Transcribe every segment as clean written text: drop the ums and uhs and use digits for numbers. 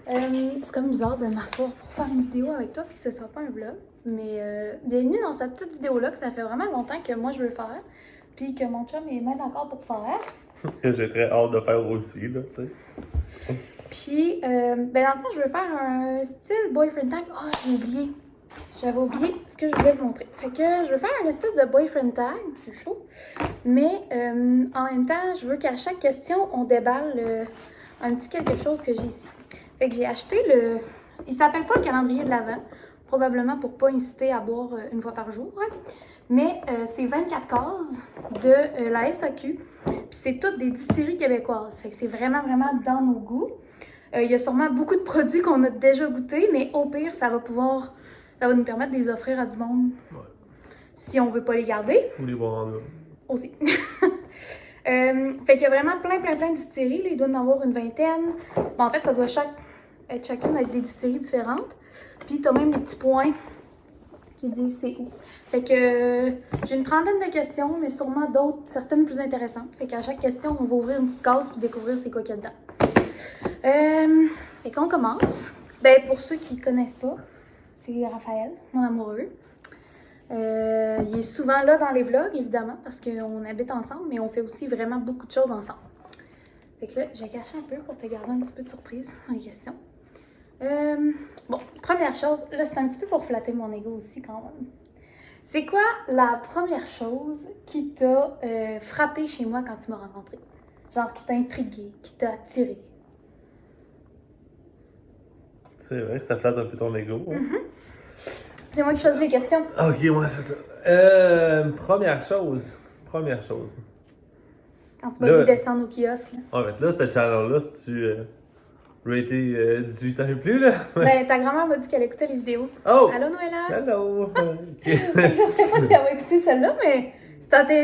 C'est comme bizarre de m'asseoir pour faire une vidéo avec toi puis que ce soit pas un vlog. Mais bienvenue dans cette petite vidéo-là que ça fait vraiment longtemps que moi je veux faire. Puis que mon chum il m'aide encore pour faire. Que j'ai très hâte de faire aussi, là, tu sais. Puis, dans le fond, je veux faire un style boyfriend tag. Oh, j'ai oublié. J'avais oublié ce que je voulais vous montrer. Fait que je veux faire une espèce de boyfriend tag. C'est chaud. Mais en même temps, je veux qu'à chaque question, on déballe un petit quelque chose que j'ai ici. Fait que j'ai acheté le... Il s'appelle pas le calendrier de l'Avent. Probablement pour pas inciter à boire une fois par jour. Hein. Mais c'est 24 cases de la SAQ. Puis c'est toutes des distilleries québécoises. Fait que c'est vraiment, vraiment dans nos goûts. Il y a sûrement beaucoup de produits qu'on a déjà goûtés, mais au pire, ça va nous permettre de les offrir à du monde. Ouais. Si on veut pas les garder. Ou les boire en là. Aussi. Fait qu'il y a vraiment plein de distilleries. Là. Il doit y en avoir une vingtaine. Bon, en fait, ça doit être chacune avec des distilleries différentes. Puis tu as même des petits points qui disent c'est où. Fait que j'ai une trentaine de questions, mais sûrement d'autres, certaines plus intéressantes. Fait qu'à chaque question, on va ouvrir une petite case puis découvrir c'est quoi qu'il y a dedans. Fait qu'on commence. Ben, pour ceux qui ne connaissent pas, c'est Raphaël, mon amoureux. Il est souvent là dans les vlogs, évidemment, parce qu'on habite ensemble, mais on fait aussi vraiment beaucoup de choses ensemble. Fait que là, j'ai caché un peu pour te garder un petit peu de surprise dans les questions. Bon, première chose, là, c'est un petit peu pour flatter mon ego aussi quand même. C'est quoi la première chose qui t'a frappé chez moi quand tu m'as rencontré? Genre, qui t'a intrigué, qui t'a attiré? C'est vrai que ça flatte un peu ton ego. Hein? C'est moi qui choisis les questions. Ok, ouais, c'est ça. Première chose. Quand tu m'as vu descendre au kiosque, là. Ouais, mais là, cette channel-là, si tu raté 18 ans et plus, là. Ben, ta grand-mère m'a dit qu'elle écoutait les vidéos. Oh! Allô, Noëlla? Hello! Je sais pas si elle va écouter celle-là, mais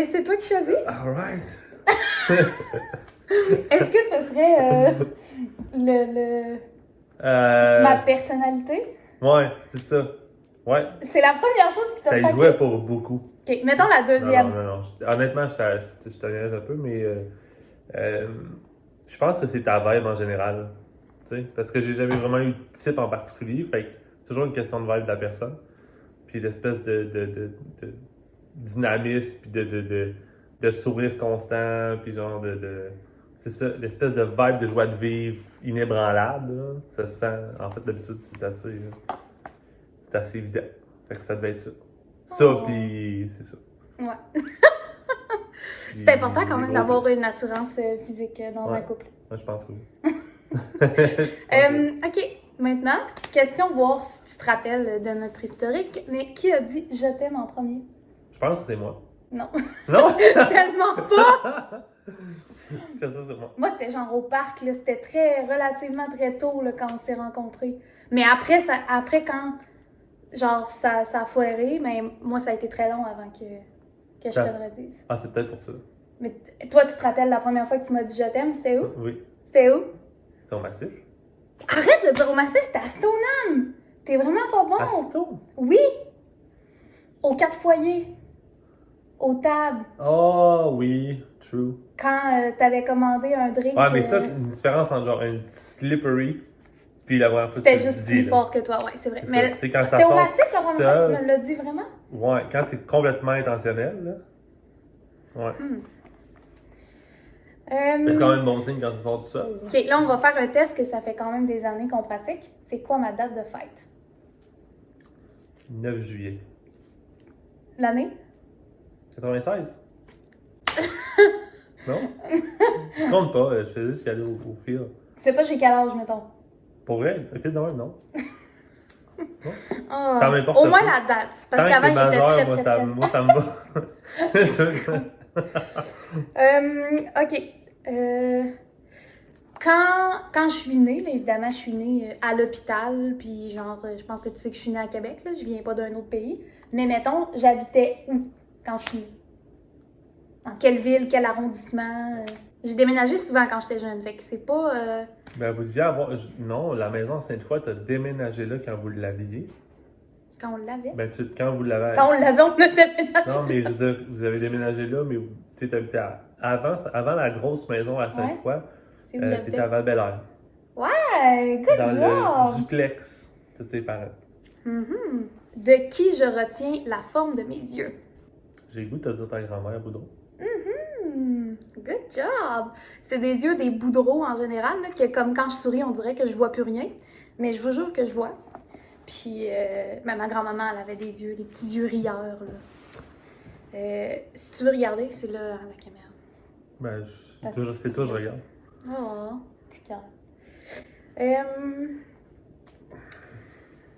c'est toi qui choisis. Alright! Est-ce que ce serait ma personnalité? Ouais, c'est ça. Ouais. C'est la première chose qui t'a Ça y frappé. jouait pour beaucoup. Ok, mettons la deuxième. Non. Honnêtement, je t'analyse un peu, mais je pense que c'est ta vibe en général. Tu sais, parce que j'ai jamais vraiment eu de type en particulier. Fait que c'est toujours une question de vibe de la personne. Puis l'espèce de dynamisme, puis de sourire constant, puis genre c'est ça, l'espèce de vibe de joie de vivre inébranlable. Là. Ça se sent. En fait, d'habitude, c'est assez évident. Fait que ça devait être ça. Ça, puis c'est ça. Ouais. C'est important quand même d'avoir une attirance physique dans un couple. Moi, je pense que oui. Ok, maintenant, question, voir si tu te rappelles de notre historique, mais qui a dit « je t'aime » en premier? Je pense que c'est moi. Non. Non? Tellement pas! C'est ça, c'est moi. Moi, c'était genre au parc, là, c'était relativement très tôt là, quand on s'est rencontrés. Mais après quand genre ça a foiré, mais moi, ça a été très long avant que je te le redise. Ah, c'est peut-être pour ça. Mais toi, tu te rappelles la première fois que tu m'as dit « je t'aime », c'était où? Oui. C'était où? C'était au massif. Arrête de dire au massif, c'était à Stoneham! T'es vraiment pas bon! À Stoneham? Oui! Aux 4 foyers. Aux tables. Oh, oui, true. Quand t'avais commandé un drink. Ouais, mais ça, c'est une différence entre genre un slippery puis la première fois que c'était tu le juste dis, plus là. fort que toi, ouais, c'est vrai. C'est Mais ça. Quand ça c'était au sort massif la première fois que tu seul. me l'as dit vraiment? Ouais, quand c'est complètement intentionnel, là. Ouais. Mais c'est quand même bon signe quand ça sort tout seul. Là. Ok, là, on va faire un test que ça fait quand même des années qu'on pratique. C'est quoi ma date de fête? 9 juillet. L'année? 96? Non? Je compte pas, je faisais juste y aller au fil. Tu sais pas j'ai quel âge, mettons? Pour vrai, un fil de même, non? Non? Oh, Ça m'importe au moins pas. la date. Tant Parce que qu'avant, t'es il était majeur, très, moi, très, ça, très... moi, ça me va. Ok. Quand je suis née, là, évidemment, je suis née à l'hôpital, puis genre, je pense que tu sais que je suis née à Québec, là, je viens pas d'un autre pays. Mais mettons, j'habitais où quand je suis née? Dans quelle ville, quel arrondissement? J'ai déménagé souvent quand j'étais jeune, fait que c'est pas... Ben, vous deviez avoir. Non, la maison Sainte-Foy, t'as déménagé là quand vous l'aviez. Quand on l'avait. Ben, quand vous l'avez. Quand on l'avait, on a déménagé. Non, mais je veux dire, vous avez déménagé là, mais tu t'habitais avant la grosse maison à Sainte-Foy. C'est où T'étais j'habitais. à Val-Bélair. Ouais, Ouais, good Dans job! le duplex de tes parents. Mhm. De qui je retiens la forme de mes yeux? J'ai le goût de te dire ta grand-mère, Boudreau. Good job! C'est des yeux des boudreaux en général, là, que comme quand je souris, on dirait que je vois plus rien. Mais je vous jure que je vois. Puis, ma grand-maman, elle avait des yeux, des petits yeux rieurs, là. Si tu veux regarder, c'est là, à la caméra. Ben, Parce c'est toi, je regarde. Oh, petit cœur.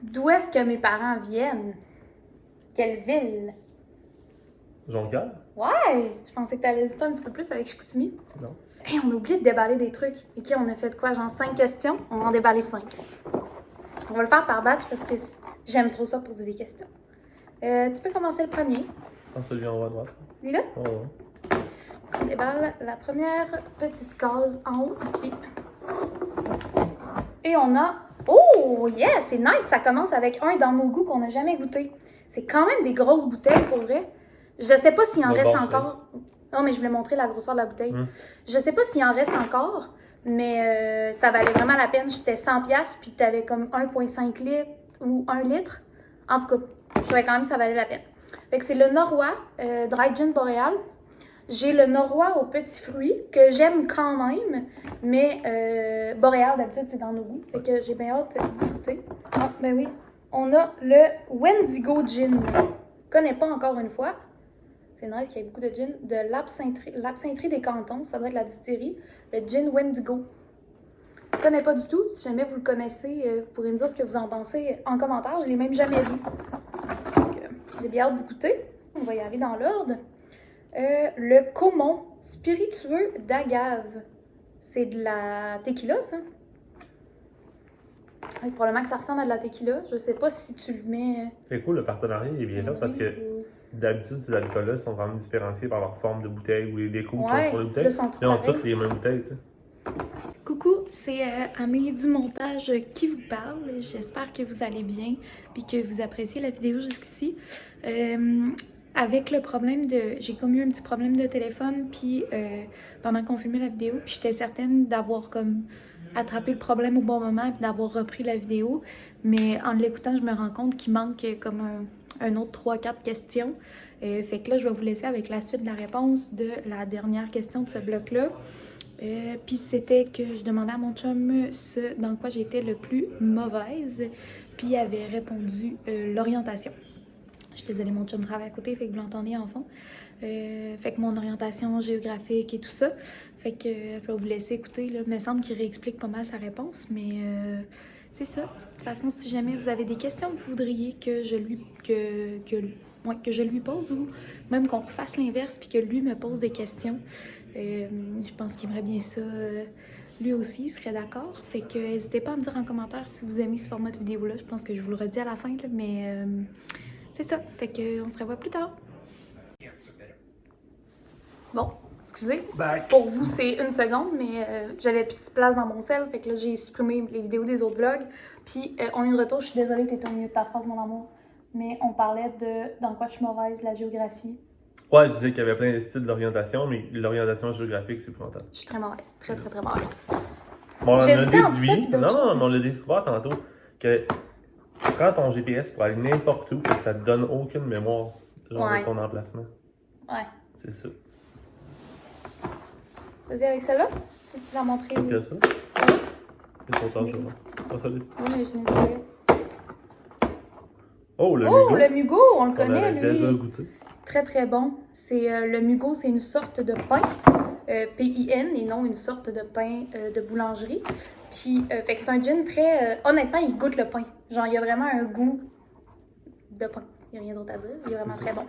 D'où est-ce que mes parents viennent? Quelle ville? Jonquière? Ouais! Je pensais que t'allais hésiter un petit peu plus avec Chicoutimi. Non. Hey, on a oublié de déballer des trucs. Ok, on a fait quoi? Genre 5 questions? On va en déballer 5. On va le faire par batch parce que j'aime trop ça pour poser des questions. Tu peux commencer le premier. Dans celui en haut à droite. Lui-là? Oh, ouais. On déballe la première petite case en haut ici. Et on a... Oh, yeah! C'est nice! Ça commence avec un dans nos goûts qu'on n'a jamais goûté. C'est quand même des grosses bouteilles, pour vrai. Je sais pas s'il en reste encore. Non, mais je voulais montrer la grosseur de la bouteille. Je sais pas s'il en reste encore, mais ça valait vraiment la peine. C'était 100$, puis t'avais comme 1,5 litres ou 1 litre. En tout cas, je trouvais quand même que ça valait la peine. Fait que c'est le Norrois Dry Gin Boréal. J'ai le Norrois aux petits fruits, que j'aime quand même, mais Boréal, d'habitude, c'est dans nos goûts. Fait que j'ai bien hâte d'y goûter. Ah, ben oui. On a le Wendigo Gin. Je connais pas encore une fois. C'est nice qu'il y ait beaucoup de gin. De l'absinterie des Cantons, ça doit être la distillerie. Le gin Wendigo. Je ne connais pas du tout. Si jamais vous le connaissez, vous pourrez me dire ce que vous en pensez en commentaire. Je ne l'ai même jamais vu. J'ai bien hâte d'y goûter. On va y aller dans l'ordre. Le Comon spiritueux d'agave. C'est de la tequila, ça? Oui, probablement que ça ressemble à de la tequila. Je sais pas si tu le mets... C'est cool, le partenariat il est bien là parce que d'habitude, ces alcools-là sont vraiment différenciés par leur forme de bouteille ou les décos qui sont sur les bouteilles. Là, on a toutes les mêmes bouteilles, tu sais. Coucou, c'est Amélie du montage qui vous parle. J'espère que vous allez bien et que vous appréciez la vidéo jusqu'ici. Avec le problème de... J'ai comme eu un petit problème de téléphone puis pendant qu'on filmait la vidéo, puis j'étais certaine d'avoir comme attrapé le problème au bon moment et d'avoir repris la vidéo. Mais en l'écoutant, je me rends compte qu'il manque comme un autre 3-4 questions. Fait que là, je vais vous laisser avec la suite de la réponse de la dernière question de ce bloc-là. Puis c'était que je demandais à mon chum ce dans quoi j'étais le plus mauvaise. Puis il avait répondu l'orientation. Je suis désolée, mon chum travaille à côté, fait que vous l'entendez en fond. Fait que mon orientation géographique et tout ça. Fait que je vais vous laisser écouter. Là. Il me semble qu'il réexplique pas mal sa réponse, mais c'est ça. De toute façon, si jamais vous avez des questions que vous voudriez que je lui pose ou même qu'on refasse l'inverse puis que lui me pose des questions, je pense qu'il aimerait bien ça. Lui aussi, il serait d'accord. Fait que n'hésitez pas à me dire en commentaire si vous aimez ce format de vidéo-là. Je pense que je vous le redis à la fin, là, mais c'est ça. Fait que on se revoit plus tard. Bon, excusez. Bye. Pour vous, c'est 1 seconde, mais j'avais plus de place dans mon sel. Fait que là, j'ai supprimé les vidéos des autres vlogs. Puis on est de retour. Je suis désolée, t'étais au milieu de ta phrase, mon amour. Mais on parlait de dans quoi je suis mauvaise, la géographie. Ouais, je disais qu'il y avait plein de styles d'orientation, mais l'orientation géographique, c'est épouvantable. Je suis très mauvaise. Très, très, très mauvaise. Bon, on a J'hésitais entre ça déduit, puis d'autres choses. non, mais on l'a découvert tantôt, que tu prends ton GPS pour aller n'importe où, fait que ça te donne aucune mémoire genre de ton emplacement. Ouais. C'est ça. Vas-y avec celle-là. Tu l'as montré. C'est ça? C'est ton chargement. Pas ça, Oui, mais je me disais. Oh, le Oh, Mugo. le Mugo, on le On connaît, avait lui. déjà goûté. Très, très bon. C'est le Mugo, c'est une sorte de pain. P-I-N, et non une sorte de pain de boulangerie. Puis, fait que c'est un gin très... honnêtement, il goûte le pain. Genre, il y a vraiment un goût de pain. Il n'y a rien d'autre à dire. Il est vraiment très bon.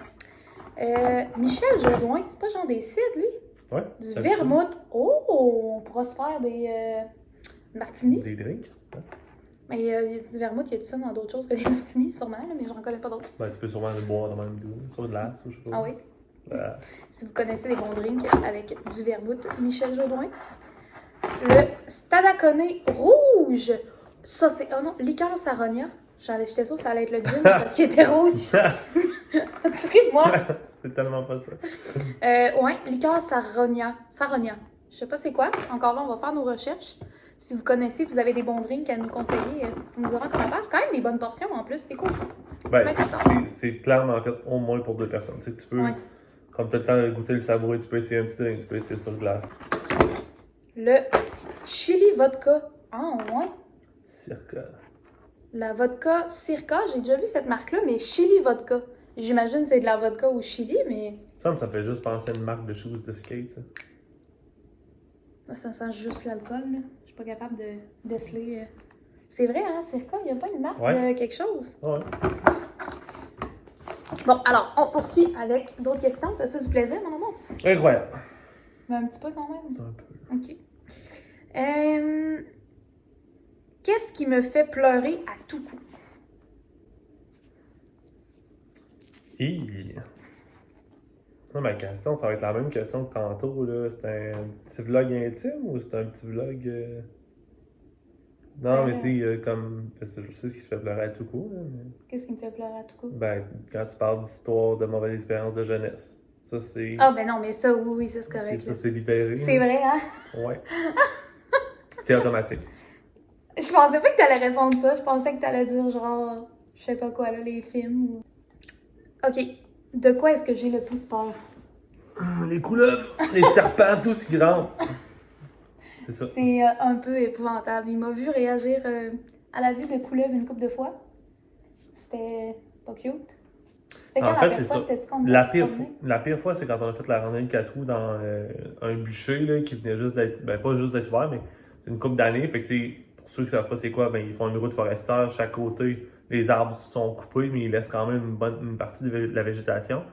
Michel Jourdouin, c'est pas genre des cidres, lui? Ouais. Du vermouth. Oh, on pourra se faire des martinis. Des drinks. Ouais. Mais du vermouth, il y a de ça dans d'autres choses que des martinis, sûrement, là, mais j'en connais pas d'autres. Ben, tu peux sûrement le boire dans le même goût. Sur de l'as, ou je sais pas. Ah oui? Si vous connaissez des bons drinks avec du vermouth, Michel Jourdouin. Le Stadacone rouge. Ça, c'est... Oh non, liqueur Saronia. J'étais sûre que ça allait être le gin parce qu'il était rouge. Tu ris de moi? C'est tellement pas ça. Ouais, liqueur Saronia. Saronia. Je sais pas c'est quoi. Encore là, on va faire nos recherches. Si vous connaissez, vous avez des bons drinks à nous conseiller, vous nous direz en commentaire. C'est quand même des bonnes portions en plus, c'est cool. Ben, Ouais, c'est clairement fait au moins pour 2 personnes. Tu sais que tu peux, Ouais. comme tu as le temps de goûter le savoureux, tu peux essayer un petit drink, tu peux essayer sur glace. Le chili vodka. Ah, ouais. Circa. La vodka Circa, j'ai déjà vu cette marque-là, mais chili vodka. J'imagine que c'est de la vodka au chili, mais Ça me fait juste penser à une marque de shoes de skate, ça. ça sent juste l'alcool, là. Je suis pas capable de déceler. C'est vrai, hein, Circa, il n'y a pas une marque Ouais. de quelque chose? Ouais. Bon, alors, on poursuit avec d'autres questions. T'as-tu du plaisir, mon amour? Incroyable. Mais un petit peu quand même. Un peu. OK. Qu'est-ce qui me fait pleurer à tout coup? Moi, ma question, ça va être la même question que tantôt, là. C'est un petit vlog intime ou c'est un petit vlog... Non, mais tu sais, comme... Parce que je sais ce qui te fait pleurer à tout coup, là, mais... Qu'est-ce qui me fait pleurer à tout coup? Ben, quand tu parles d'histoire de mauvaise expérience de jeunesse. Ça, c'est... Ah, ben non, mais ça, oui, ça, c'est correct. Ça, c'est libéré. C'est là. vrai, hein? Ouais. C'est automatique. Je pensais pas que t'allais répondre ça. Je pensais que t'allais dire genre, je sais pas quoi, là, les films ou... OK. De quoi est-ce que j'ai le plus peur? Les couleuvres, les serpents, tout si grands. C'est ça. C'est un peu épouvantable. Il m'a vu réagir à la vue de couleuvre une couple de fois. C'était pas cute. C'était En quand fait, la c'est pire fois, ça. c'était-tu qu'on La pire fois, c'est quand on a fait la randonnée de 4 roues dans un bûcher là, qui venait juste d'être. Ben, pas juste d'être ouvert, mais une couple d'années. Fait que, tu sais, pour ceux qui savent pas c'est quoi, ben, ils font une route forestière. Chaque côté, les arbres sont coupés, mais ils laissent quand même une partie de la végétation.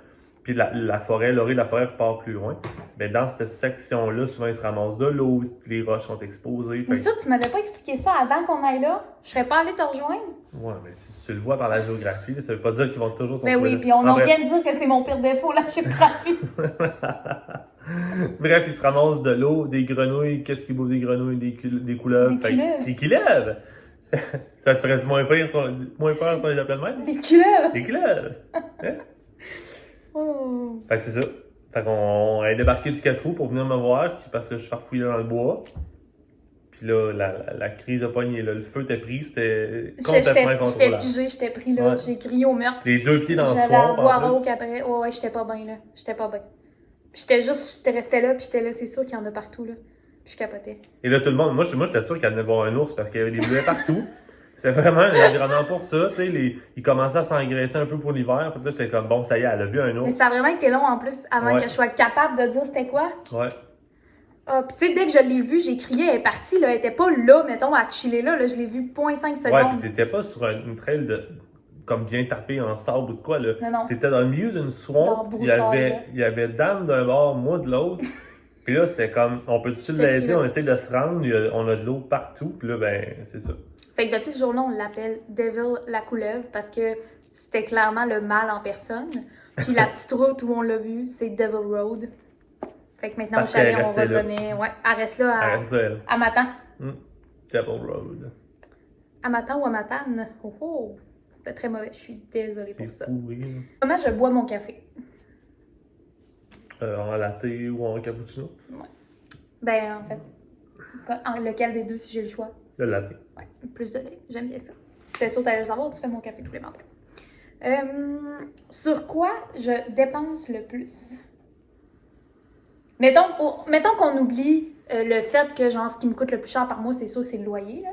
Puis la forêt, l'orée de la forêt repart plus loin. Ben, dans cette section-là, souvent, ils se ramassent de l'eau, les roches sont exposées. Mais Fait ça, tu m'avais pas expliqué ça avant qu'on aille là. Je serais pas allée te rejoindre. ouais, mais si tu le vois par la géographie, là, ça veut pas dire qu'ils vont toujours se Mais retrouver oui, là. puis on En en bref. vient de dire que c'est mon pire défaut, la géographie. Bref, ils se ramassent de l'eau, des grenouilles. Qu'est-ce qui bouffe des grenouilles? Des couleuvres. Des couleuvres. Des couleuvres! Ça te ferait moins peur si on les appelait de même? Les couleuvres. Des couleuvres! Hein? Oh. Fait que c'est ça. Fait qu'on est débarqué du 4 roues pour venir me voir parce que je farfouillais dans le bois. Puis là, la crise a pogné. Là. Le feu était pris, c'était complètement J'étais incontrôlable. figée, j'étais pris là. Ouais. J'ai crié au meurtre. Les 2 pieds dans le J'allais swamp, avoir en au plus. qu'après. Ouais, j'étais pas bien là. J'étais pas bien. Puis j'étais restée là, puis j'étais là, c'est sûr qu'il y en a partout là. Puis je capotais. Et là, tout le monde, moi j'étais sûr qu'il allait y avoir un ours parce qu'il y avait des bleuets partout. C'est vraiment un environnement pour ça, tu sais, ils commençaient à s'engraisser un peu pour l'hiver. Fait que là, j'étais comme, bon, ça y est, elle a vu un Mais ours. ça a vraiment été long en plus avant Ouais. que je sois capable de dire c'était quoi. Ouais. Ah, puis tu sais, dès que je l'ai vue, j'ai crié, elle est partie là. Elle était pas là, mettons, à chiller là. Je l'ai vue 0.5 Ouais, secondes. puis t'étais pas sur une trail comme bien tapé en sable ou de quoi, là. Non, non. T'étais dans le milieu d'une Dans swamp, le broussailles, là. il y avait Dan d'un bord, moi de l'autre. Puis là, c'était comme, on peut-tu J'étais l'aider, pris là. on essaie de se rendre, on a de l'eau partout, puis là, ben, c'est ça. Fait que depuis ce jour-là, on l'appelle Devil la couleuvre parce que c'était clairement le mal en personne. Puis la petite route où on l'a vu, c'est Devil Road. Fait que maintenant, Parce au chalet, qu'elle on restait là. reconnaît. Ouais, elle reste là Elle reste là, elle. à Matan. Devil Road. À Matan ou à Matane. Oh oh! C'était très mauvais. Je suis désolée pour ça. C'est pourri. Comment je bois mon café? En latte ou en cappuccino. Ben, en fait, lequel des deux si j'ai le choix? Le latte. Ouais, plus de lait. J'aime bien ça. J'étais sûre que t'allais le savoir, tu fais mon café tous les matins. Sur quoi je dépense le plus? Mettons qu'on oublie le fait que, genre, ce qui me coûte le plus cher par mois, c'est sûr que c'est le loyer, là.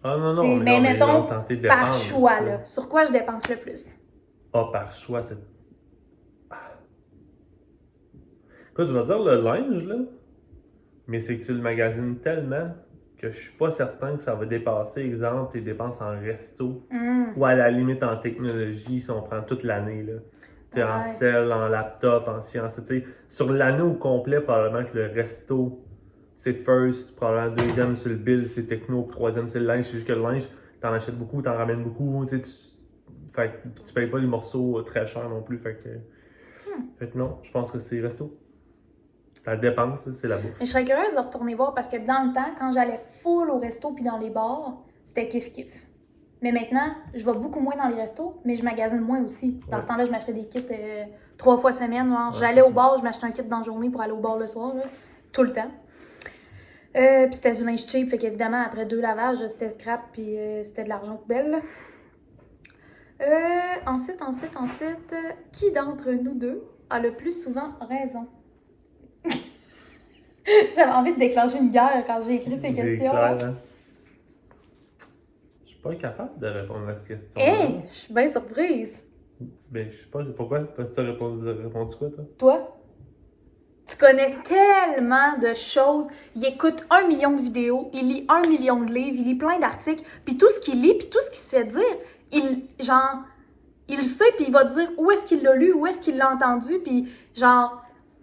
Ah non, non, T'sais, mais mais non, mettons, on tentait de par dépenser, choix, ça. là. Sur quoi je dépense le plus? Ah, par choix, c'est... Écoute, je vais dire le linge, là, mais c'est que tu le magasines tellement que je suis pas certain que ça va dépasser, exemple, tes dépenses en resto ou à la limite en technologie si on prend toute l'année, là. Tu sais, en Ouais. sel, en laptop, en sciences, tu sais. Sur l'année au complet, probablement que le resto, c'est first, probablement deuxième sur le bill, c'est techno, troisième c'est le linge, c'est juste que le linge, t'en achètes beaucoup, t'en ramènes beaucoup, tu sais, fait que tu payes pas les morceaux très chers non plus, fait que non, je pense que c'est resto. La dépense, c'est la bouffe. Mais je serais curieuse de retourner voir parce que dans le temps, quand j'allais full au resto puis dans les bars, c'était kiff-kiff. Mais maintenant, je vais beaucoup moins dans les restos, mais je magasine moins aussi. Dans ce temps-là, je m'achetais des kits 3 fois semaine. Genre, Ouais, j'allais c'est au ça. bar, je m'achetais un kit dans la journée pour aller au bar le soir, là, tout le temps. Puis c'était du linge cheap, fait qu'évidemment, après 2 lavages, c'était scrap, puis c'était de l'argent poubelle. Ensuite, qui d'entre nous deux a le plus souvent raison? J'avais envie de déclencher une guerre quand j'ai écrit ces questions. Clair, hein? Je suis pas capable de répondre à cette question. Hey, je suis bien surprise. Ben, je sais pas pourquoi. Parce que tu as répondu quoi, toi? Toi? Tu connais tellement de choses. Il écoute 1 million de vidéos, il lit 1 million de livres, il lit plein d'articles, puis tout ce qu'il lit, puis tout ce qu'il se fait dire, il le sait, puis il va te dire où est-ce qu'il l'a lu, où est-ce qu'il l'a entendu, puis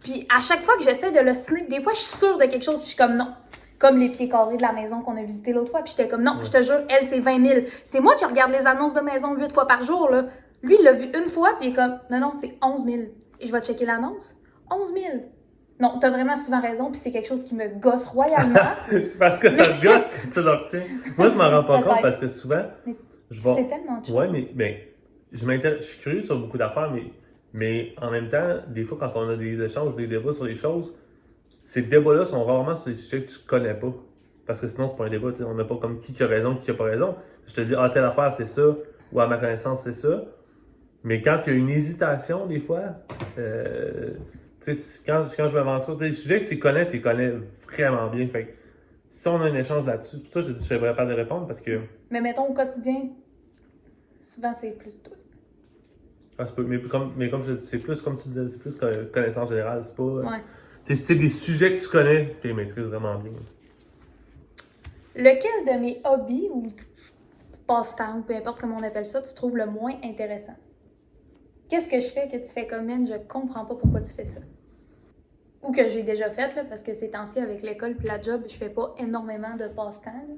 puis à chaque fois que j'essaie de l'ostiner, des fois je suis sûre de quelque chose, puis je suis comme non. Comme les pieds carrés de la maison qu'on a visité l'autre fois, puis j'étais comme non, je te jure, elle c'est 20 000. C'est moi qui regarde les annonces de maison 8 fois par jour, là. Lui, il l'a vu une fois, puis il est comme non, c'est 11 000. Et je vais checker l'annonce. 11 000. Non, t'as vraiment souvent raison, puis c'est quelque chose qui me gosse royalement. C'est parce que ça te gosse que tu le retiens. Moi, je m'en rends pas compte parce que souvent, je vais... C'est tellement de choses. Ouais, mais je suis curieux sur beaucoup d'affaires, mais en même temps, des fois, quand on a des échanges, des débats sur les choses, ces débats-là sont rarement sur des sujets que tu connais pas. Parce que sinon, c'est pas un débat, tu sais, on n'a pas comme qui a raison, qui a pas raison. Je te dis, ah, telle affaire, c'est ça, ou à ma connaissance, c'est ça. Mais quand il y a une hésitation, des fois, tu sais, quand je m'aventure, les sujets que tu connais vraiment bien. Fait que si on a un échange là-dessus, tout ça, je ne serais pas de répondre parce que. Mais mettons au quotidien, souvent c'est plus toi. Ah, mais comme je dis, c'est plus comme tu disais, c'est plus connaissance générale. C'est pas. Ouais. Tu sais, c'est des sujets que tu connais, que tu maîtrises vraiment bien. Lequel de mes hobbies ou passe-temps, ou peu importe comment on appelle ça, tu trouves le moins intéressant? Qu'est-ce que je fais que tu fais comme elle, je comprends pas pourquoi tu fais ça? Ou que j'ai déjà fait, là, parce que ces temps-ci, avec l'école et la job, je fais pas énormément de passe-temps. Là.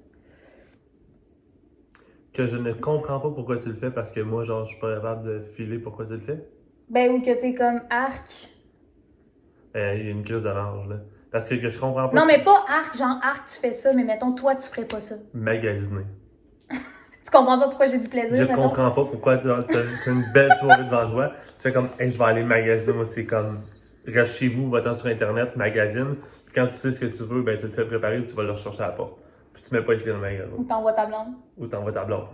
Que je ne comprends pas pourquoi tu le fais parce que moi, genre, je suis pas capable de filer pourquoi tu le fais. Ben, ou que t'es comme arc. Il y a une crise d'orange, là. Parce que je comprends pas. Non, mais pas arc, genre arc, tu fais ça, mais mettons, toi, tu ferais pas ça. Magasiner. Tu comprends pas pourquoi j'ai du plaisir, Je mettons? comprends pas pourquoi tu as une belle soirée devant toi. Tu fais comme, hey, je vais aller magasiner. Moi, c'est comme, reste chez vous, va-t'en sur Internet, magasine. Puis quand tu sais ce que tu veux, ben, tu le fais préparer ou tu vas le rechercher à la porte. Puis tu mets pas le pied dans le magasin. Ou t'envoies ta blonde. Ou t'envoies ta blonde.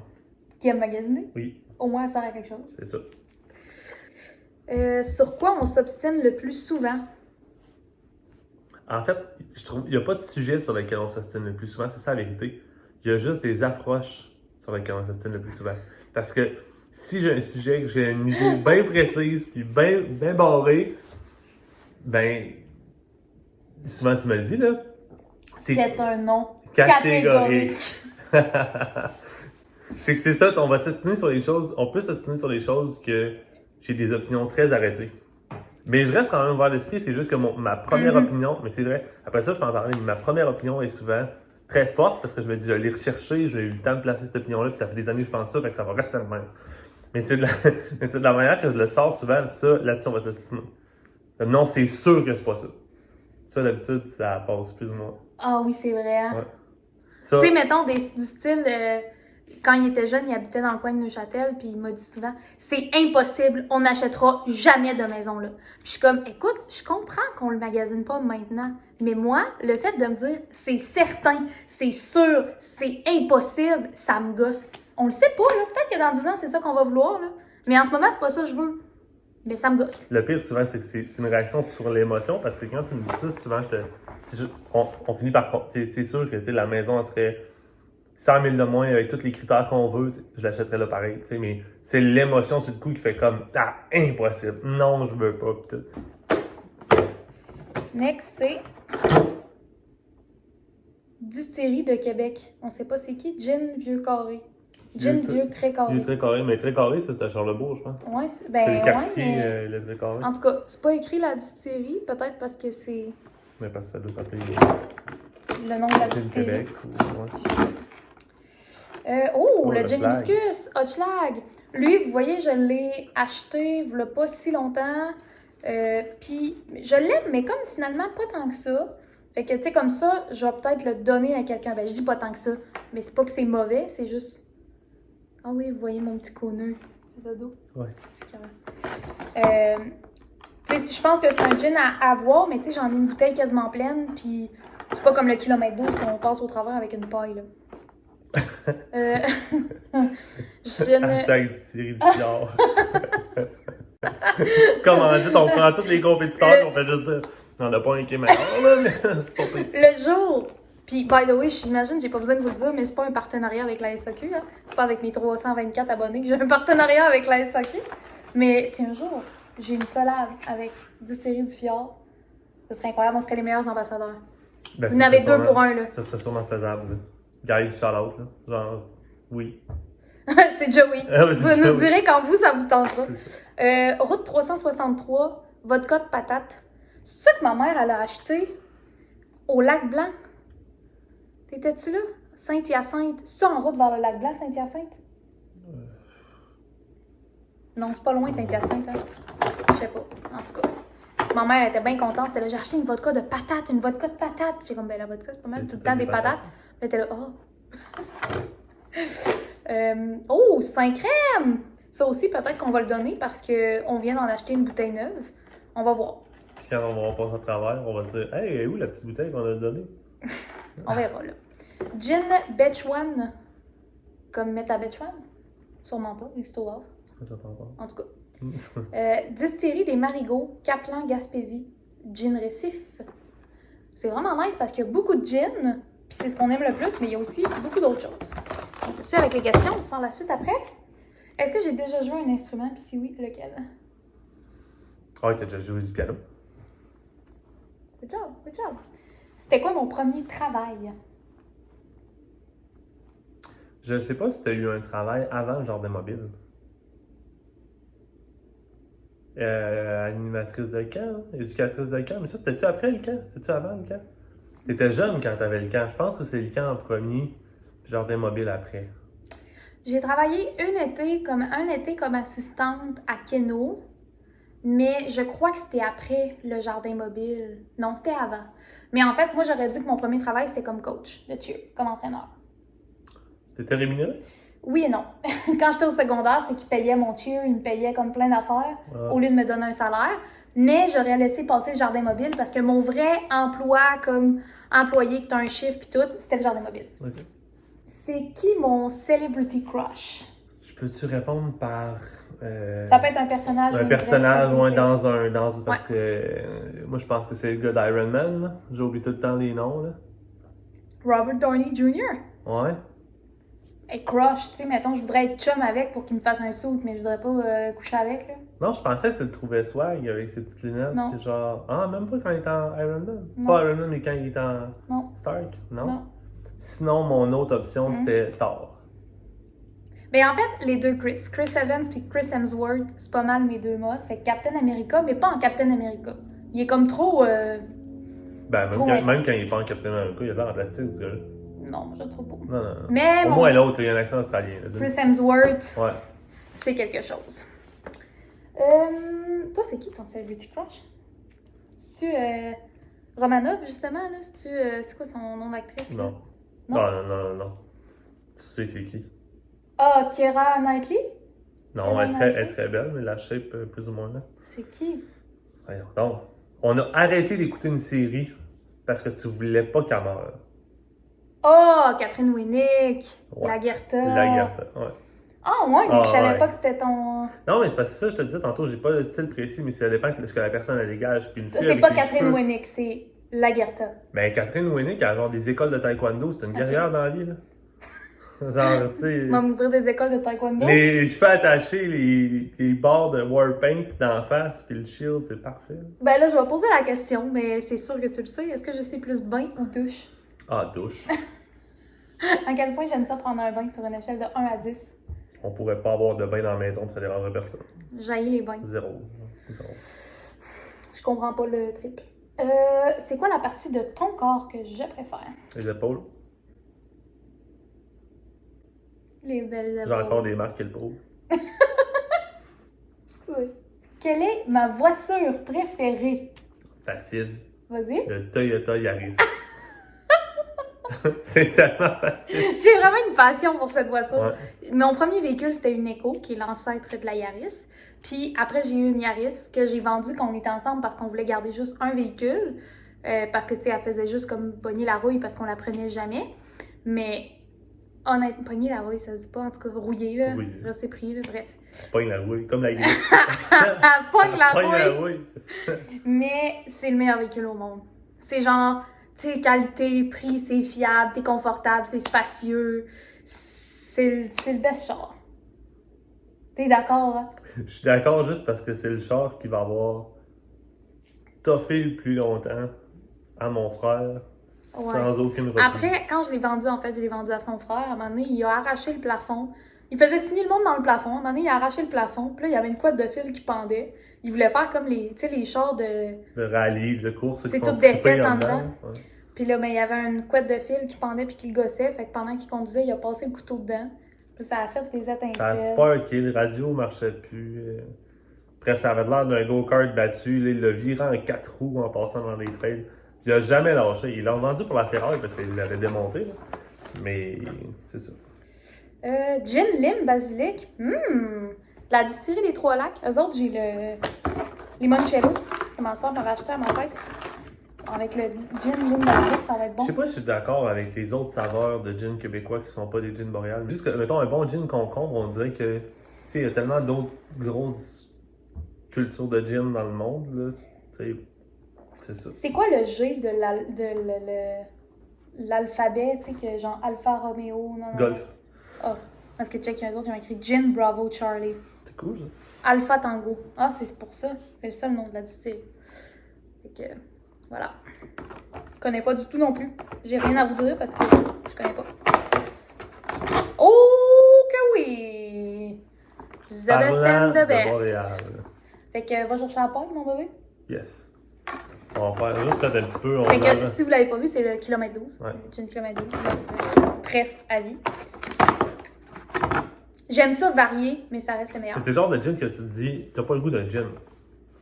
Qui aime magasiner? Oui. Au moins, elle sert à quelque chose. C'est ça. Sur quoi on s'obstine le plus souvent? En fait, je trouve il n'y a pas de sujet sur lequel on s'obstine le plus souvent, c'est ça la vérité. Il y a juste des approches sur lesquelles on s'obstine le plus souvent. Parce que si j'ai un sujet, que j'ai une idée bien précise puis bien barrée, ben, souvent tu me le dis, là. C'est un nom catégorique. C'est que c'est ça, on va s'obstiner sur les choses, on peut s'obstiner sur les choses que j'ai des opinions très arrêtées. Mais je reste quand même ouvert d'esprit, c'est juste que ma première opinion, mais c'est vrai, après ça je peux en parler, mais ma première opinion est souvent très forte parce que je me dis, je l'ai recherché, j'ai eu le temps de placer cette opinion-là, puis ça fait des années que je pense ça, fait que ça va rester le même. Mais c'est de la manière que je le sors souvent, ça, là-dessus on va s'obstiner. Non, c'est sûr que c'est pas ça. Ça, d'habitude, ça passe plus ou moins. Ah oui, c'est vrai. Hein? Ouais. Tu sais, mettons, du style, quand il était jeune, il habitait dans le coin de Neuchâtel, puis il m'a dit souvent, c'est impossible, on n'achètera jamais de maison là. Puis je suis comme, écoute, je comprends qu'on le magasine pas maintenant, mais moi, le fait de me dire, c'est certain, c'est sûr, c'est impossible, ça me gosse. On le sait pas, là. Peut-être que dans 10 ans, c'est ça qu'on va vouloir, là. Mais en ce moment, c'est pas ça que je veux. Mais ça me gosse. Le pire, souvent, c'est que c'est une réaction sur l'émotion, parce que quand tu me dis ça, souvent, on finit par... C'est sûr que la maison, elle serait 100 000 de moins avec tous les critères qu'on veut, je l'achèterais là pareil, mais c'est l'émotion sur le coup qui fait comme « Ah, impossible! Non, je veux pas! » tout. Next, c'est... Distillerie de Québec. On sait pas c'est qui. Gin Vieux Carré. Gin Vieux Très Carré. Vieux Très Carré, mais Très Carré, c'est à Charlebourg, je pense. Ouais, c'est le quartier, mais... le Très Carré. En tout cas, c'est pas écrit la distillerie, peut-être parce que c'est... Mais parce que ça doit s'appeler le nom de la Gin distillerie. Québec. Le Gin Hibiscus, Hochelag. Lui, vous voyez, je l'ai acheté il y a pas si longtemps. Puis je l'aime, mais comme finalement pas tant que ça. Fait que, tu sais, comme ça, je vais peut-être le donner à quelqu'un. Ben, je dis pas tant que ça, mais c'est pas que c'est mauvais, c'est juste... Ah oui, vous voyez mon petit conneux. Dodo. Ouais. Tu sais, je pense que c'est un gin à avoir, mais tu sais, j'en ai une bouteille quasiment pleine, puis C'est pas comme le kilomètre 12 qu'on passe au travers avec une paille, là. Je ne... Hashtag Thierry du Fjord. Comment dit, on prend tous les compétiteurs et on fait juste dire on n'a pas un qui meilleur, là, mais c'est pas pire. Le jour... Puis, by the way, j'imagine, j'ai pas besoin de vous le dire, mais c'est pas un partenariat avec la SAQ, hein. C'est pas avec mes 324 abonnés que j'ai un partenariat avec la SAQ. Mais si un jour, j'ai une collab avec Distillerie du Fjord, ce serait incroyable, on serait les meilleurs ambassadeurs. Ben, Vous en avez 2 pour 1, là. Ça serait sûrement faisable. Là. Guys, shout out, là. Genre, oui. C'est déjà oui. Ah, ouais, Vous nous direz quand vous, ça vous tentera. Route 363, vodka de patate. C'est ça que ma mère, elle a acheté au Lac Blanc? T'étais-tu là? Saint-Hyacinthe. C'est ça en route vers le Lac Blanc, Saint-Hyacinthe? Non, c'est pas loin, Saint-Hyacinthe. Hein? Je sais pas. En tout cas, ma mère était bien contente. Elle a dit, j'ai acheté une vodka de patate, une vodka de patate. J'ai comme, ben la vodka, c'est pas mal. Tout le temps des patates. Elle était là, oh, Saint-Crème! Ça aussi, peut-être qu'on va le donner parce qu'on vient d'en acheter une bouteille neuve. On va voir. Puis quand on va passer à travers, on va se dire hey, où la petite bouteille qu'on a donnée? On verra, là. Gin Betchwan. Comme Metabetchwan? Sûrement pas, vu que c'est au Havre. Ça t'en parle. En tout cas. Distillerie des Marigots, Caplan, Gaspésie. Gin Récif. C'est vraiment nice parce qu'il y a beaucoup de gin. Puis c'est ce qu'on aime le plus, mais il y a aussi beaucoup d'autres choses. On peut avec les questions par la suite après. Est-ce que j'ai déjà joué un instrument? Puis si oui, lequel? Ah, t'as déjà joué du piano? Good job, good job. C'était quoi mon premier travail? Je sais pas si t'as eu un travail avant le jardin mobile. Animatrice de camp, éducatrice de camp. Mais ça, c'était-tu après le camp? C'était-tu avant le camp? T'étais jeune quand t'avais le camp. Je pense que c'est le camp en premier, puis jardin mobile après. J'ai travaillé un été comme assistante à Keno, mais je crois que c'était après le jardin mobile. Non, c'était avant. Mais en fait, moi, j'aurais dit que mon premier travail, c'était comme coach de cheer, comme entraîneur. T'étais rémunéré? Oui et non. Quand j'étais au secondaire, c'est qu'ils payaient mon cheer, ils me payaient comme plein d'affaires au lieu de me donner un salaire. Mais j'aurais laissé passer le jardin mobile parce que mon vrai emploi comme employé, que tu as un chiffre puis tout, c'était le jardin mobile. Okay. C'est qui mon celebrity crush? Je peux-tu répondre par... Ça peut être un personnage. Un personnage, ou ouais, parce que moi, je pense que c'est le gars d'Iron Man, là. J'oublie tout le temps les noms, là. Robert Downey Jr. Ouais. Et crush, tu sais, mettons, je voudrais être chum avec pour qu'il me fasse un suit, mais je voudrais pas coucher avec, là. Non, je pensais que tu le trouvais swag avec ses petites lunettes. Non. Puis genre... Ah, même pas quand il est en Iron Man? Non. Pas Iron Man, mais quand il est en Non. Stark? Non? Non. Sinon, mon autre option, c'était Thor. Mais en fait, les deux Chris Evans puis Chris Hemsworth, c'est pas mal mes deux mots. Ça fait Captain America, mais pas en Captain America. Il est comme trop... Ben, trop même quand il est pas en Captain America, il a l'air en plastique, ce gars-là. Non, je le trouve pas. Non. Mais Au moins l'autre, il y a un accent australien. Là, Chris Hemsworth, ouais. c'est quelque chose. Toi, c'est qui ton celebrity crush? C'est-tu Romanov, justement, là? C'est quoi son nom d'actrice? Non. Non? Non. Tu sais c'est qui? Ah, Keira Knightley? Non, elle est très belle, mais la shape, plus ou moins, là. C'est qui? Voyons donc. On a arrêté d'écouter une série parce que tu voulais pas qu'elle meure. Oh, Catherine Winnick! Ouais. Lagertha! Ouais. Ah, ouais, mais je savais ouais. pas que c'était ton... Non, mais c'est parce que ça, je te disais tantôt, j'ai pas le style précis, mais ça dépend de ce que la personne elle dégage. Puis une Ça, fille c'est avec pas les Catherine cheveux... Winnick, c'est Lagertha. Ben, Catherine Winnick, elle a genre des écoles de taekwondo, c'est une guerrière dans la vie, là. Genre, tu sais... On va m'ouvrir des écoles de taekwondo. Les cheveux attachés, les bords de Warpaint d'en face, puis le shield, c'est parfait. Ben là, je vais poser la question, mais c'est sûr que tu le sais. Est-ce que je sais plus bain ou douche? Ah, douche. À quel point j'aime ça prendre un bain sur une échelle de 1 à 10? On pourrait pas avoir de bain dans la maison, ça dérangerait personne. J'haïs les bains. Zéro. Je comprends pas le trip. C'est quoi la partie de ton corps que je préfère? Les épaules. Les belles épaules. J'ai encore des marques l'épaule. Excusez. Quelle est ma voiture préférée? Facile. Vas-y. Le Toyota Yaris. C'est tellement facile. J'ai vraiment une passion pour cette voiture. Ouais. Mon premier véhicule, c'était une Echo, qui est l'ancêtre de la Yaris. Puis après, j'ai eu une Yaris que j'ai vendue quand on était ensemble parce qu'on voulait garder juste un véhicule. Parce que, tu sais, elle faisait juste comme pogner la rouille parce qu'on la prenait jamais. Mais, honnêtement, pogner la rouille, ça se dit pas. En tout cas, rouiller, là. Rouiller. Rester pris, là. Bref. Pogne la rouille, comme la grippe. Elle pogne la Pogne la rouille. rouille. Mais c'est le meilleur véhicule au monde. C'est genre, tu sais, qualité, prix, c'est fiable, t'es confortable, c'est spacieux. C'est le best char. T'es d'accord, hein? Je suis d'accord juste parce que c'est le char qui va avoir toffé le plus longtemps à mon frère sans aucune retenue. Après, quand je l'ai vendu, en fait, je l'ai vendu à son frère. À un moment donné, il a arraché le plafond. Il faisait signer le monde dans le plafond. À un moment donné, il a arraché le plafond. Puis là, il y avait une couette de fil qui pendait. Il voulait faire comme les, tu sais, les chars de... Le rallye, de course, C'est qui sont tout défait coupés en en dedans. Ouais. Puis là, ben, il y avait une couette de fil qui pendait puis qui le gossait. Fait que pendant qu'il conduisait, il a passé le couteau dedans. Puis ça a fait des étincelles. Ça a sparké, le radio marchait plus. Bref, ça avait l'air d'un go-kart battu. Là, il l'a viré en 4 roues en passant dans les trails. Il a jamais lâché. Il l'a vendu pour la Ferrari parce qu'il l'avait démonté. Là. Mais c'est ça. Gin, lime, basilic. La distillerie des Trois Lacs. Eux autres, j'ai le limoncello que ma soeur m'avait acheté à ma fête. Avec le gin, lime, basilic, ça va être bon. Je sais pas si je suis d'accord avec les autres saveurs de gin québécois qui sont pas des gins boréales. Juste que, mettons, un bon gin concombre, on dirait que, tu sais, il y a tellement d'autres grosses cultures de gin dans le monde, là. Tu sais, c'est ça. C'est quoi le G de l'alphabet, tu sais, que genre Alpha Romeo, non? Golf. Ah, parce que check, un autres, ils ont écrit Gin Bravo Charlie. C'est cool, ça. Alpha Tango. Ah, c'est pour ça. C'est le seul nom de la distillerie. Fait que, voilà. Je connais pas du tout non plus. J'ai rien à vous dire parce que je connais pas. Oh que oui! The best and the de best. Montréal. Fait que, va chercher la paille, mon bébé. Yes. On va faire juste peut-être un petit peu. Fait que, si vous l'avez pas vu, c'est le kilomètre 12. Ouais. Gin kilomètre 12. Bref, avis. J'aime ça varier, mais ça reste le meilleur. C'est le genre de gin que tu te dis, t'as pas le goût d'un gin.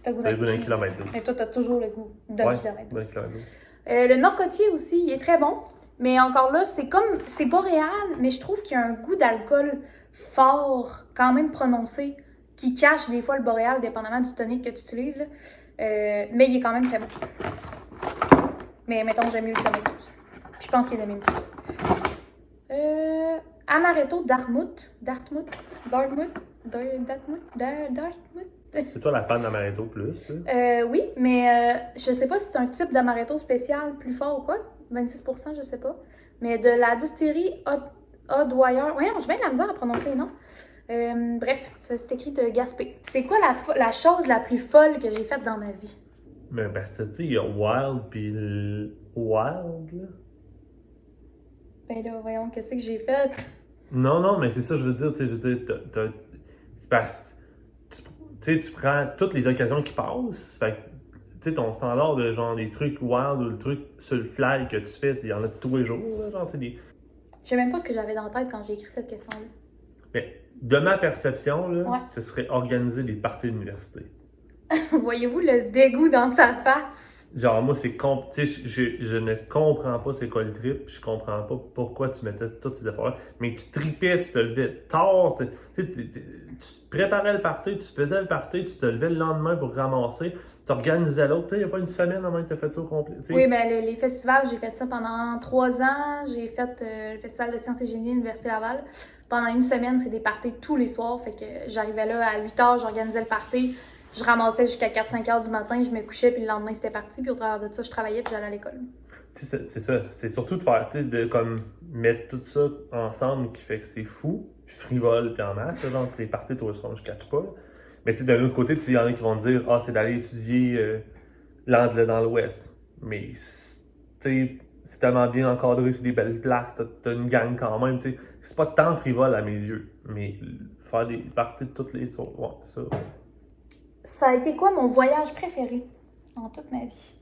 T'as le goût T'as le goût d'un d'un kilomètre 12. Mais toi, t'as toujours le goût d'un kilomètre 12. d'un kilomètre 12. Le Nord-Côtier aussi, il est très bon. Mais encore là, c'est comme... C'est boréal, mais je trouve qu'il y a un goût d'alcool fort, quand même prononcé, qui cache des fois le boréal, dépendamment du tonic que tu utilises. Là. Mais il est quand même très bon. Mais mettons, j'aime mieux le kilomètre 12. Je pense qu'il est de même prix. Amaretto Dartmouth. C'est toi la fan d'Amaretto plus, tu sais? Oui, mais je sais pas si c'est un type d'amaretto spécial plus fort ou quoi. 26%, je sais pas. Mais de la distillerie Oddwyer. Ouais, j'ai bien de la misère à prononcer les noms. Bref, ça c'est écrit de Gaspé. C'est quoi la chose la plus folle que j'ai faite dans ma vie? Mais ben, tu sais, il y a Wild puis Wild, là. Ben là, voyons, qu'est-ce que j'ai fait? Non, mais c'est ça, je veux dire, tu sais, c'est parce que tu prends toutes les occasions qui passent, fait que, tu sais, ton standard de genre des trucs wild ou le truc sur le fly que tu fais, il y en a tous les jours, là, genre, tu sais, des... Je sais même pas ce que j'avais dans la tête quand j'ai écrit cette question-là. Mais de ma perception, là, Ouais. ce serait organiser des parties d'université. Voyez-vous le dégoût dans sa face? Genre, moi, tu sais, je ne comprends pas c'est quoi le trip, je comprends pas pourquoi tu mettais toutes ces efforts-là, mais tu tripais, tu te levais tard, tu te préparais le party, tu faisais le party, tu te levais le lendemain pour ramasser, tu organisais l'autre, tu sais, il n'y a pas une semaine avant que tu as fait ça au complet, tu sais. Oui, ben les festivals, j'ai fait ça pendant 3 ans. J'ai fait le Festival de sciences et génie à l'Université Laval. Pendant une semaine, c'est des parties tous les soirs, fait que j'arrivais là à 8h, j'organisais le party. Je ramassais jusqu'à 4-5 heures du matin, je me couchais, puis le lendemain, c'était parti. Puis au travers de ça, je travaillais, puis j'allais à l'école. C'est ça. C'est surtout de faire, tu sais, de comme mettre tout ça ensemble qui fait que c'est fou, puis frivole, puis en masse. Là, genre, les parties, toi, je catch pas. Là. Mais tu sais, de l'autre côté, il y en a qui vont dire, c'est d'aller étudier l'anglais dans l'Ouest. Mais, tu sais, c'est tellement bien encadré, c'est des belles places, t'as une gang quand même, tu sais. C'est pas tant frivole à mes yeux. Mais faire des parties de toutes les soirs, ouais, ça. Ça a été quoi mon voyage préféré dans toute ma vie?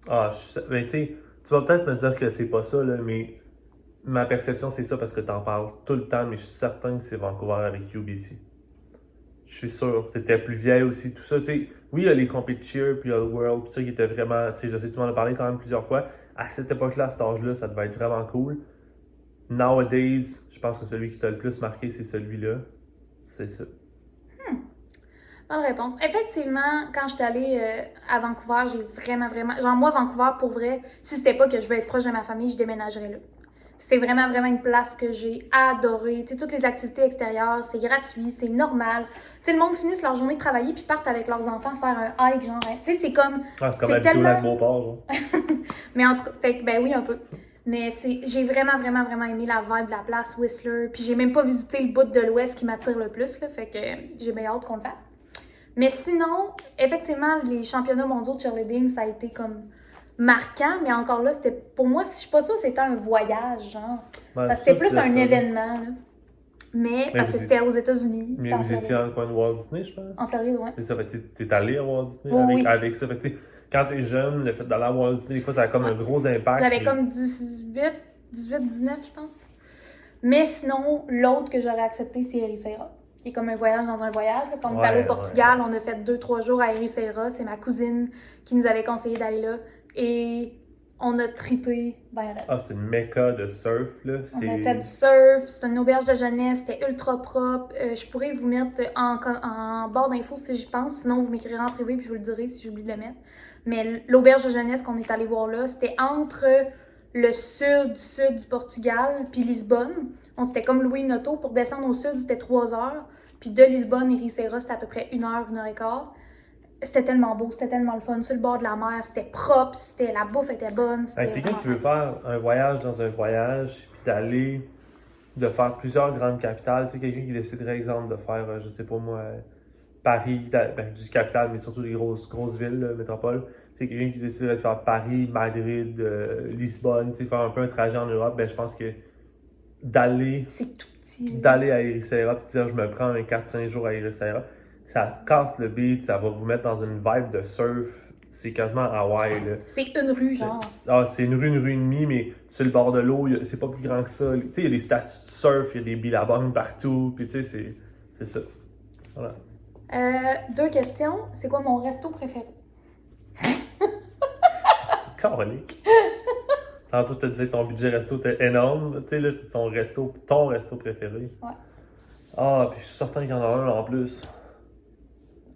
Ben, tu sais, tu vas peut-être me dire que c'est pas ça, là, mais ma perception, c'est ça parce que t'en parles tout le temps, mais je suis certain que c'est Vancouver avec UBC. Je suis sûr. T'étais plus vieille aussi, tout ça, tu sais. Oui, il y a les compétitions, puis il y a le World, tout ça qui était vraiment, tu sais, je sais que tu m'en as parlé quand même plusieurs fois. À cette époque-là, à cet âge-là, ça devait être vraiment cool. Nowadays, je pense que celui qui t'a le plus marqué, c'est celui-là. C'est ça. Bonne réponse. Effectivement, quand j'étais allée à Vancouver, j'ai vraiment... Genre, moi, Vancouver, pour vrai, si c'était pas que je veux être proche de ma famille, je déménagerais là. C'est vraiment une place que j'ai adorée. Tu sais, toutes les activités extérieures, c'est gratuit, c'est normal. Tu sais, le monde finisse leur journée de travailler puis partent avec leurs enfants faire un hike, genre. Hein. Tu sais, c'est comme... Ah, c'est comme habiter au lac Beauport, genre. Mais en tout cas, fait que, ben oui, un peu. Mais j'ai vraiment aimé la vibe de la place, Whistler. Puis j'ai même pas visité le bout de l'Ouest qui m'attire le plus, là. Fait que j'ai bien hâte qu'on le fasse. Mais sinon, effectivement, les championnats mondiaux de cheerleading, ça a été comme marquant, mais encore là, c'était pour moi, je suis pas sûre que c'était un voyage, genre. Ouais, parce que c'était plus un ça, événement, là. Mais parce que c'était aux États-Unis. Mais vous étiez dans le coin de Walt Disney, je pense. En Floride, oui. C'est ça, fait que t'es allé à Walt Disney Oui. avec ça. Fait que quand t'es jeune, le fait d'aller à Walt Disney, des fois, ça a comme un gros impact. J'avais comme 18, 19, je pense. Mais sinon, l'autre que j'aurais accepté, c'est Ericeira, qui est comme un voyage dans un voyage. Là. Quand on est allé au Portugal, on a fait 2-3 jours à Ericeira. C'est ma cousine qui nous avait conseillé d'aller là. Et on a trippé ben raide. Ah, c'est une méca de surf, là. On a fait du surf, c'est une auberge de jeunesse, c'était ultra propre. Je pourrais vous mettre en barre d'infos si j'y pense, sinon vous m'écrirez en privé puis je vous le dirai si j'oublie de le mettre. Mais l'auberge de jeunesse qu'on est allé voir là, c'était entre le sud du Portugal puis Lisbonne. On s'était comme loué une auto pour descendre au sud, c'était 3 heures. Puis de Lisbonne, Ericeira, c'était à peu près 1 heure, 1 heure et quart. C'était tellement beau, c'était tellement le fun. Sur le bord de la mer, c'était propre, la bouffe était bonne. Quelqu'un qui veut faire un voyage dans un voyage, puis de faire plusieurs grandes capitales, tu sais, quelqu'un qui déciderait, exemple, de faire, je sais pas moi, Paris, du capitale, mais surtout des grosses villes, là, métropoles. Tu sais, quelqu'un qui déciderait de faire Paris, Madrid, Lisbonne, tu sais, faire un peu un trajet en Europe, ben je pense que d'aller à Ericeira, puis dire je me prends un 4-5 jours à Ericeira, ça casse le beat, ça va vous mettre dans une vibe de surf. C'est quasiment Hawaï, là. C'est une rue, genre. C'est une rue et demie, mais sur le bord de l'eau, c'est pas plus grand que ça. Tu sais, il y a des statues de surf, il y a des billabongs partout, puis tu sais, c'est ça. Voilà. 2 questions. C'est quoi mon resto préféré? Calique. Tantôt, je te disais que ton budget resto était énorme. Tu sais, là, c'est ton resto préféré. Ouais. Ah, puis je suis certain qu'il y en a un en plus.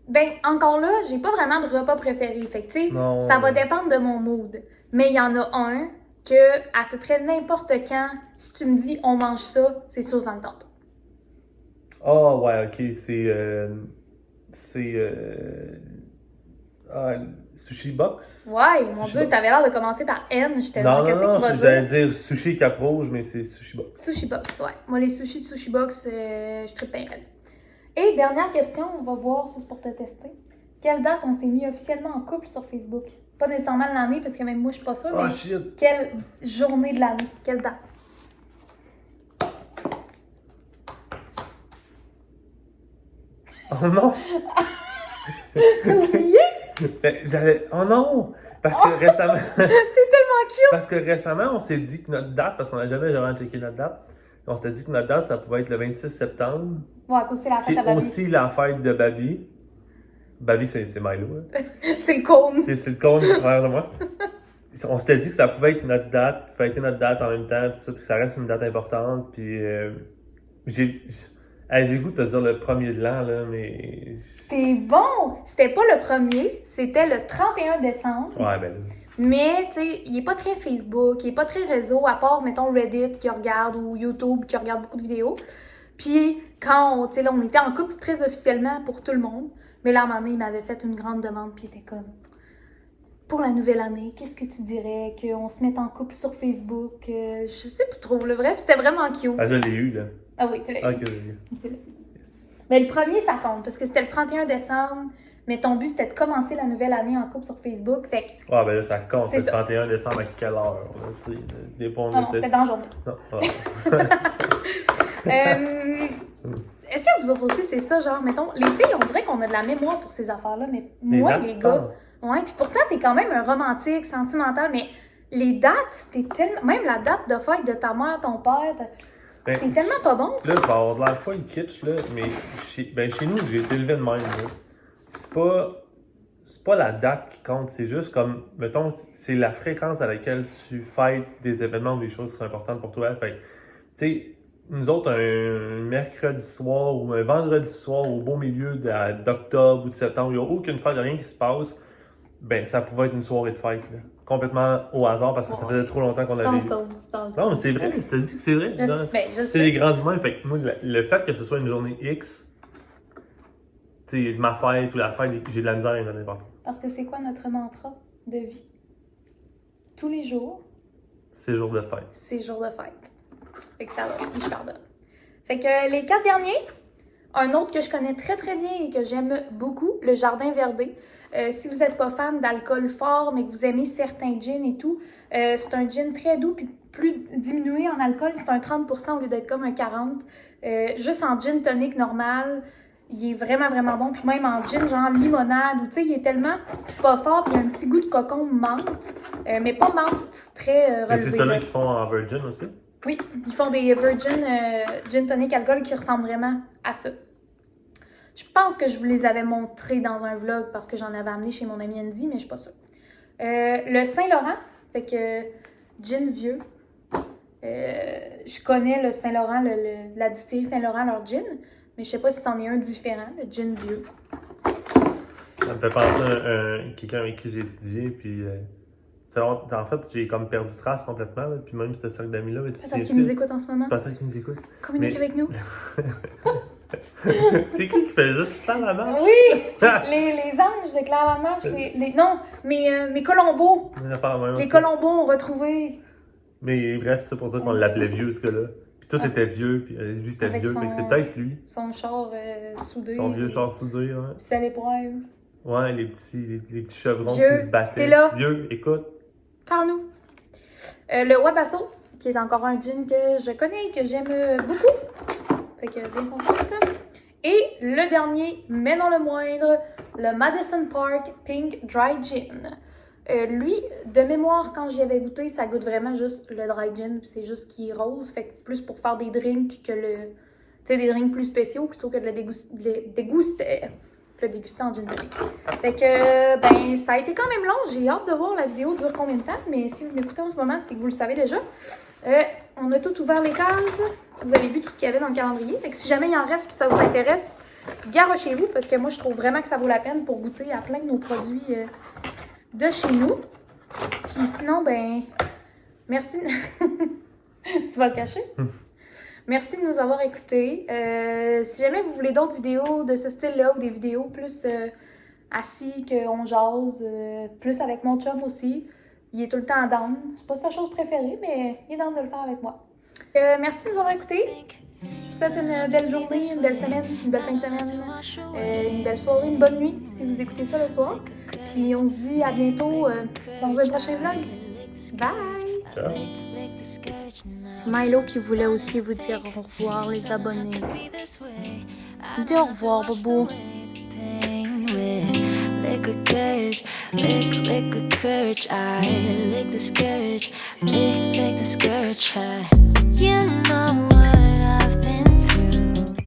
Ben, encore là, j'ai pas vraiment de repas préféré. Fait que, tu sais, ça va dépendre de mon mood. Mais il y en a un que, à peu près n'importe quand, si tu me dis on mange ça, c'est sûr ça me tente. Ah, ouais, ok, Sushi Box? Ouais, mon Dieu, t'avais l'air de commencer par N. J'étais Non, qu'est-ce qu'il va dire? j'allais dire Sushi Cap Rouge, mais c'est Sushi Box. Sushi Box, ouais. Moi, les sushis de Sushi Box, je trippe bien raide. Et dernière question, on va voir, ça c'est pour te tester. Quelle date on s'est mis officiellement en couple sur Facebook? Pas nécessairement l'année, parce que même moi, je suis pas sûre, mais shit. Quelle journée de l'année? Quelle date? Oh non! Oublié? Oh non! Parce que récemment... T'es tellement cute! Parce que récemment, on s'est dit que notre date, parce qu'on n'a jamais vraiment checké notre date, on s'était dit que notre date, ça pouvait être le 26 septembre. Ouais, à cause c'est la fête à Babi. Aussi la fête de Babi. Babi, c'est Milo. Hein. C'est le cône. C'est le cône en travers de moi. On s'était dit que ça pouvait être notre date, fêter notre date en même temps, puis ça reste une date importante. Puis j'ai le goût de te dire le premier de l'an, là, mais... C'est bon! C'était pas le premier, c'était le 31 décembre. Ouais, ben... Mais, tu sais, il est pas très Facebook, il est pas très réseau, à part, mettons, Reddit qui regarde ou YouTube qui regarde beaucoup de vidéos. Puis, quand, tu sais, là, on était en couple très officiellement pour tout le monde. Mais là, à un moment donné, il m'avait fait une grande demande, puis il était comme... Pour la nouvelle année, qu'est-ce que tu dirais? Qu'on se mette en couple sur Facebook? Je sais plus trop, là. Bref, c'était vraiment cute. Ah, je l'ai eu, là. Ah oui, tu l'as eu. Ok, je l'ai eu. Tu l'as eu. Mais le premier, ça compte, parce que c'était le 31 décembre. Mais ton but, c'était de commencer la nouvelle année en couple sur Facebook. Fait que... Ah, ben là, ça compte. C'est le 31 décembre, à quelle heure? Là, tu sais, des fois, non, c'était dans la journée. Non, Est-ce que vous autres aussi, c'est ça, genre, mettons, les filles, on dirait qu'on a de la mémoire pour ces affaires-là, mais moi, les gars, ouais, puis pourtant, t'es quand même un romantique, sentimental, mais les dates, t'es tellement, même la date de fête de ta mère, ton père, t'es tellement pas bon. Là, je vais avoir de la fois une kitsch, là, mais chez nous, j'ai été élevé de même, là. C'est pas la date qui compte, c'est juste comme, mettons, c'est la fréquence à laquelle tu fêtes des événements ou des choses qui sont importantes pour toi. Fait tu sais, nous autres, un mercredi soir ou un vendredi soir au beau milieu d'octobre ou de septembre, il n'y a aucune fête, rien qui se passe, ben ça pouvait être une soirée de fête, là. Complètement au hasard parce que ça faisait trop longtemps qu'on avait eu. Non, mais c'est vrai, je te dis que c'est vrai. Je C'est les grands humains, fait que moi, le fait que ce soit une journée X, tu sais, ma fête ou la fête, j'ai de la misère à y donner l'importance. Parce que c'est quoi notre mantra de vie? Tous les jours, C'est jour de fête. c'est jour de fête. Fait que ça va, je pardonne. Fait que les 4 derniers, un autre que je connais très très bien et que j'aime beaucoup, le Jardin Verdé. Si vous n'êtes pas fan d'alcool fort, mais que vous aimez certains gins et tout, c'est un gin très doux puis plus diminué en alcool. C'est un 30% au lieu d'être comme un 40%. Juste en gin tonic normal, il est vraiment vraiment bon. Puis même en gin genre limonade, ou tu sais, il est tellement pas fort, puis il y a un petit goût de cocon menthe, mais pas menthe, très Et relevé. c'est ceux-là qu'ils font en virgin aussi? Oui, ils font des virgin gin tonic alcool qui ressemblent vraiment à ça. Je pense que je vous les avais montrés dans un vlog parce que j'en avais amené chez mon ami Andy, mais je suis pas sûre. Le Saint-Laurent, fait que gin vieux. Je connais le Saint-Laurent, la distillerie Saint-Laurent, leur gin, mais je sais pas si c'en est un différent, le gin vieux. Ça me fait penser à quelqu'un avec qui j'ai étudié, puis en fait, j'ai comme perdu trace complètement, là, puis même ce cercle d'amis-là. Peut-être qu'ils nous écoutent en ce moment. Peut-être qu'ils nous écoutent. Communiquez avec nous. C'est qui faisait super la marche? Oui! les anges de Claire Lamarche, non, mes Colombos. Les Colombos ont retrouvé. Mais bref, c'est pour dire qu'on l'appelait vieux, ce gars-là. Puis tout était vieux, puis lui c'était Avec vieux, son- fait que c'est peut-être lui. Son char soudé. Son vieux char soudé, ouais. Puis c'est à l'épreuve. Ouais, les petits chevrons Vieux, qui se battaient. c'était là. Vieux, écoute. Parle-nous. Le Wabasso, qui est encore un gin que je connais et que j'aime beaucoup. Fait que bien contente. Et le dernier, mais non le moindre, le Madison Park Pink Dry Gin. Lui, de mémoire, quand j'y avais goûté, ça goûte vraiment juste le dry gin, puis c'est juste qu'il est rose, fait que plus pour faire des drinks que le... Tu sais, des drinks plus spéciaux plutôt que de le déguster en gin tonic. Fait que, ben, ça a été quand même long, j'ai hâte de voir la vidéo dure combien de temps, mais si vous m'écoutez en ce moment, c'est que vous le savez déjà. On a tout ouvert les cases, vous avez vu tout ce qu'il y avait dans le calendrier, fait que si jamais il en reste puis ça vous intéresse, garochez-vous, parce que moi, je trouve vraiment que ça vaut la peine pour goûter à plein de nos produits de chez nous. Puis sinon, ben, merci. Tu vas le cacher? Merci de nous avoir écoutés. Si jamais vous voulez d'autres vidéos de ce style-là ou des vidéos plus assis qu'on jase, plus avec mon chum aussi, il est tout le temps down. C'est pas sa chose préférée, mais il est down de le faire avec moi. Merci de nous avoir écoutés. Je vous souhaite une belle journée, une belle semaine, une belle fin de semaine, une belle soirée, une bonne nuit si vous écoutez ça le soir. Puis on se dit à bientôt dans un prochain vlog. Bye! Ciao. Milo qui voulait aussi vous dire au revoir les abonnés. Dis au revoir, Bobo. Liquid courage, liquid courage. I lick the scourge, lick the scourge. You know.